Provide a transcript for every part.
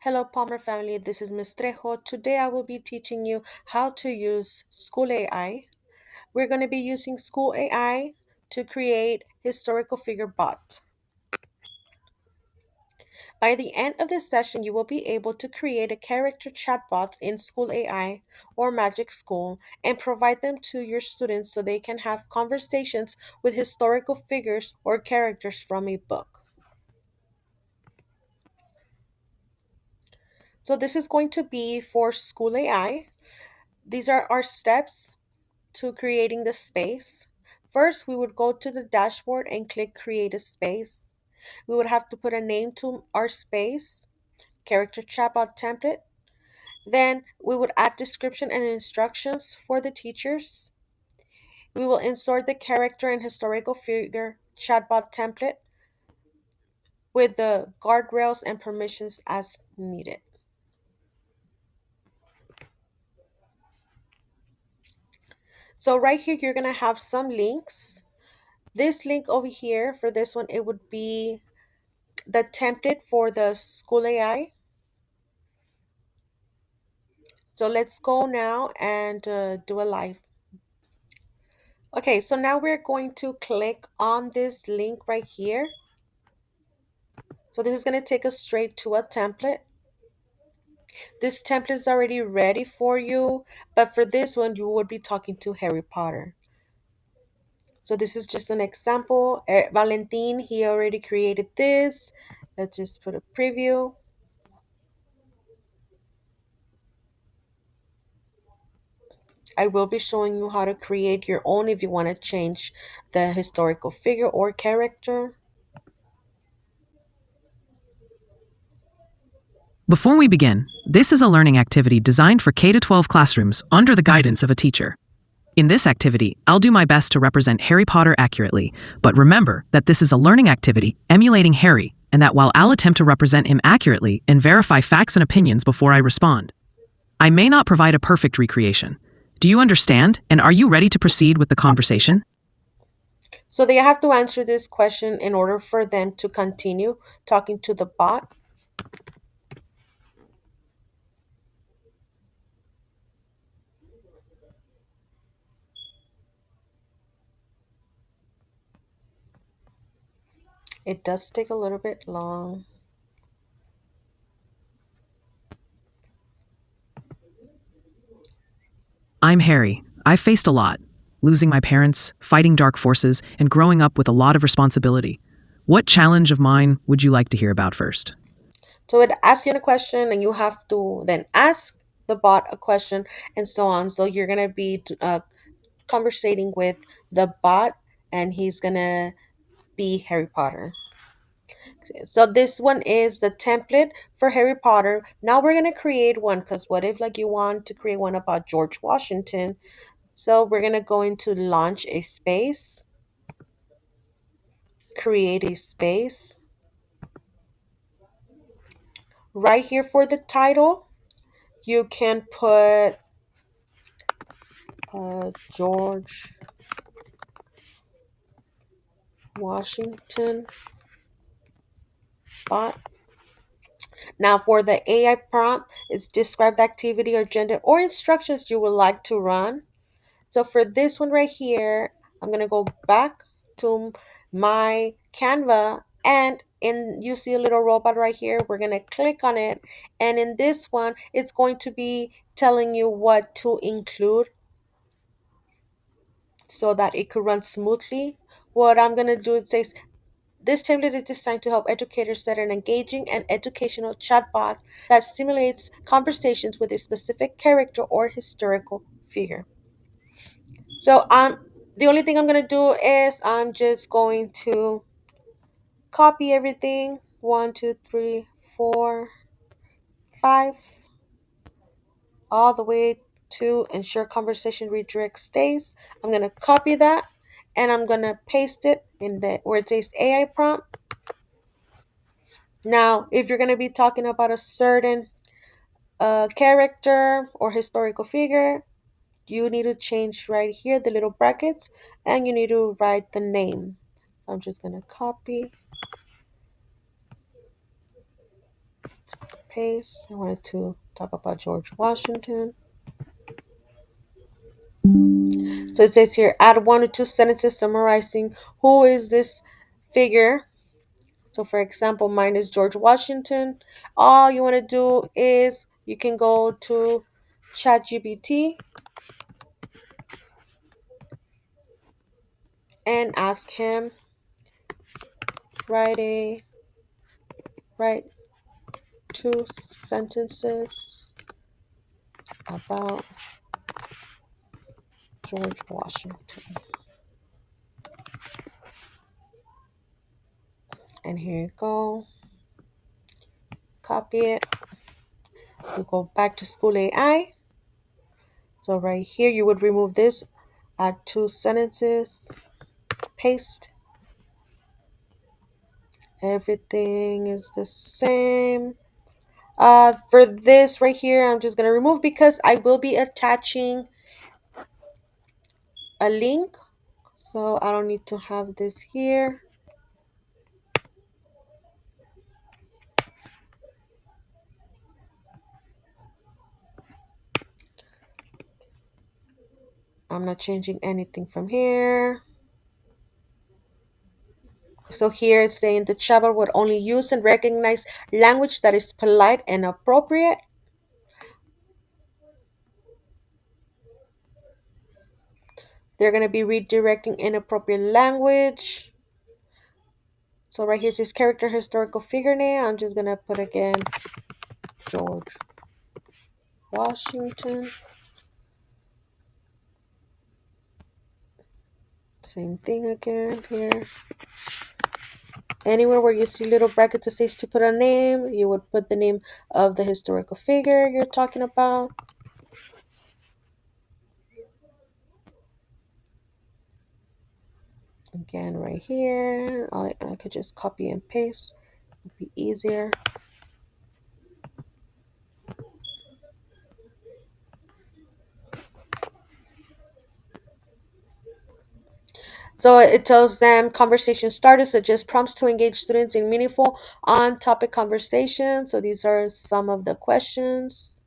Hello, Palmer family. This is Ms. Trejo. Today I will be teaching you how to use School AI. We're going to be using School AI to create historical figure bot. By the end of this session, you will be able to create a character chatbot in School AI or Magic School and provide them to your students so they can have conversations with historical figures or characters from a book. So this is going to be for School AI. These are our steps to creating the space. First, we would go to the dashboard and click create a space. We would have to put a name to our space, character chatbot template. Then we would add description and instructions for the teachers. We will insert the character and historical figure chatbot template with the guardrails and permissions as needed. So right here, you're gonna have some links. This link over here for this one, it would be the template for the School AI. So let's go now and do a live. Okay, so now we're going to click on this link right here. So this is going to take us straight to a template. This template is already ready for you, but for this one, you would be talking to Harry Potter. So this is just an example. Valentin, he already created this. Let's just put a preview. I will be showing you how to create your own if you want to change the historical figure or character. Before we begin, this is a learning activity designed for K 12 classrooms under the guidance of a teacher. In this activity, I'll do my best to represent Harry Potter accurately, but remember that this is a learning activity emulating Harry, and that while I'll attempt to represent him accurately and verify facts and opinions before I respond, I may not provide a perfect recreation. Do you understand, and are you ready to proceed with the conversation? So they have to answer this question in order for them to continue talking to the bot. It does take a little bit long. I'm Harry. I've faced a lot. Losing my parents, fighting dark forces, and growing up with a lot of responsibility. What challenge of mine would you like to hear about first? So it asks you a question, and you have to then ask the bot a question, and so on. So you're gonna be conversating with the bot, and he's gonna be Harry Potter. So this one is the template for Harry Potter. Now we're gonna create one because what if like you want to create one about George Washington? So we're gonna go into launch a space, create a space. Right here for the title, you can put George Washington bot. Now for the AI prompt, it's describe the activity or gender or instructions you would like to run. So for this one right here, I'm gonna go back to my Canva, and in you see a little robot right here. We're gonna click on it, and in this one, it's going to be telling you what to include so that it could run smoothly. What I'm gonna do, it says this template is designed to help educators set an engaging and educational chatbot that simulates conversations with a specific character or historical figure. So the only thing I'm gonna do is I'm just going to copy everything. One, two, three, four, five, all the way to ensure conversation redirect stays. I'm gonna copy that and I'm gonna paste it in the where it says AI prompt. Now, if you're gonna be talking about a certain character or historical figure, you need to change right here the little brackets and you need to write the name. I'm just gonna copy, paste. I wanted to talk about George Washington. So it says here, add 1 or 2 sentences summarizing who is this figure. So for example, mine is George Washington. All you want to do is you can go to ChatGPT and ask him, write 2 sentences about George Washington. And here you go. Copy it. You go back to School AI. So right here, you would remove this, add 2 sentences, paste. Everything is the same. For this right here, I'm just going to remove because I will be attaching a link. So I don't need to have this here. I'm not changing anything from here. So here it's saying the chatbot would only use and recognize language that is polite and appropriate. They're going to be redirecting inappropriate language. So right here it says character historical figure name. I'm just going to put again George Washington. Same thing again here. Anywhere where you see little brackets that says to put a name, you would put the name of the historical figure you're talking about. Again, right here, I could just copy and paste. It'd be easier. So it tells them conversation started, suggest prompts to engage students in meaningful on-topic conversation. So these are some of the questions.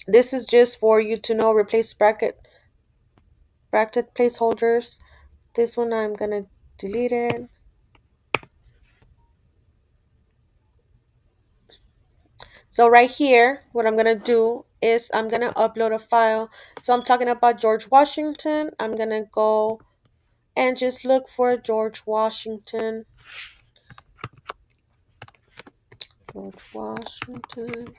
This is just for you to know, replace bracket placeholders. This one I'm gonna delete it. So right here, what I'm gonna do is I'm gonna upload a file. So I'm talking about George Washington. I'm gonna go and just look for George Washington. George Washington.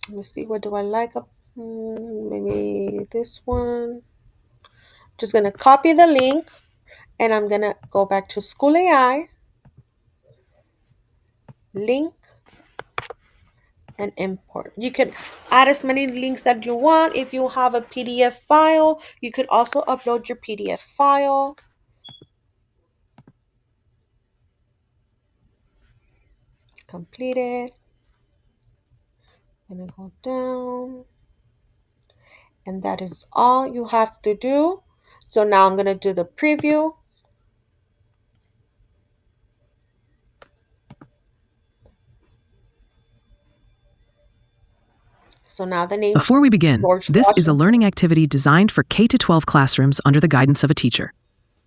Let me see, what do I like? Maybe this one. Just gonna copy the link and I'm gonna go back to School AI, link, and import. You can add as many links that you want. If you have a PDF file, you could also upload your PDF file. Completed. Gonna go down. And that is all you have to do. So now I'm gonna do the preview. So now the name Before we begin, George this is a Washington. learning activity designed for K-12 classrooms under the guidance of a teacher.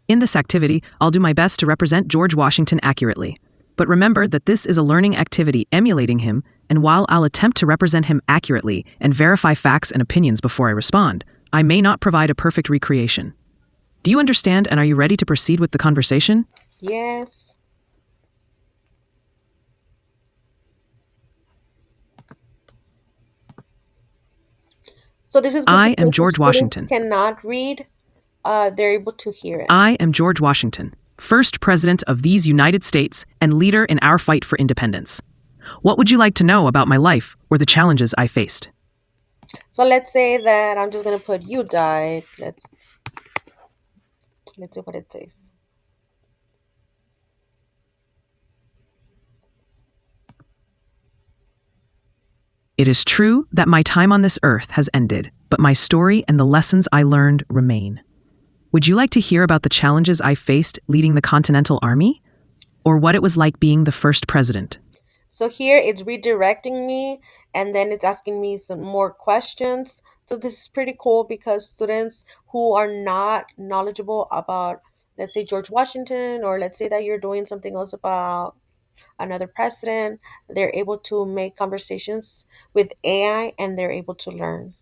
In this activity, I'll do my best to represent George Washington accurately. But remember that this is a learning activity emulating him, and while I'll attempt to represent him accurately and verify facts and opinions before I respond, I may not provide a perfect recreation. Do you understand, and are you ready to proceed with the conversation? Yes. So this is good I am because if George students Washington. cannot read, they're able to hear it. I am George Washington, first president of these United States and leader in our fight for independence. What would you like to know about my life or the challenges I faced? So let's say that I'm just gonna put you died. Let's see what it says. It is true that my time on this earth has ended, but my story and the lessons I learned remain. Would you like to hear about the challenges I faced leading the Continental Army? or what it was like being the first president. So here it's redirecting me and then it's asking me some more questions. So this is pretty cool because students who are not knowledgeable about, let's say, George Washington, or let's say that you're doing something else about another president, they're able to make conversations with AI and they're able to learn.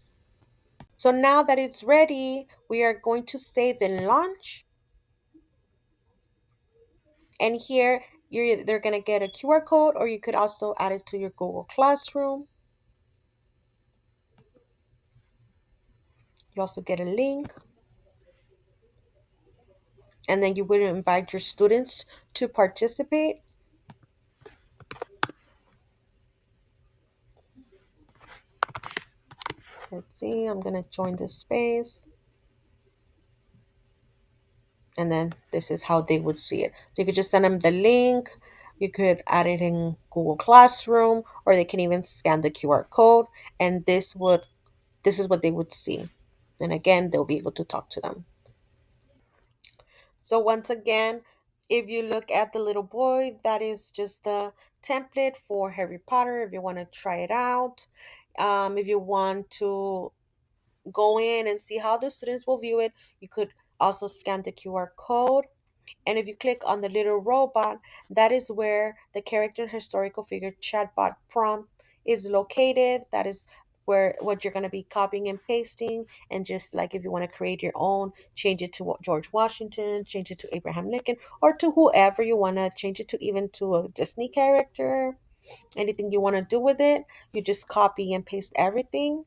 So now that it's ready, we are going to save and launch. And here they're going to get a QR code, or you could also add it to your Google Classroom. You also get a link, and then you would invite your students to participate. Let's see, I'm going to join this space. And then this is how they would see it. So you could just send them the link. You could add it in Google Classroom, or they can even scan the QR code, and this is what they would see. And again, they'll be able to talk to them. So once again, if you look at the little boy, that is just the template for Harry Potter. If you want to try it out, if you want to go in and see how the students will view it, you could also scan the QR code. And if you click on the little robot, that is where the character and historical figure chatbot prompt is located. That is where what you're going to be copying and pasting. And just like if you want to create your own, change it to George Washington, change it to Abraham Lincoln, or to whoever you want to change it to, even to a Disney character, anything you want to do with it, you just copy and paste everything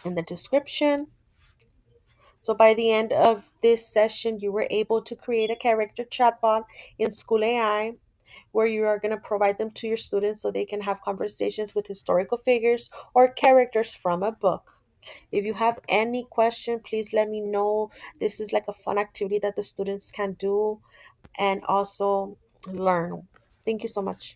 in the description. So by the end of this session, you were able to create a character chatbot in School AI where you are going to provide them to your students so they can have conversations with historical figures or characters from a book. If you have any question, please let me know. This is like a fun activity that the students can do and also learn. Thank you so much.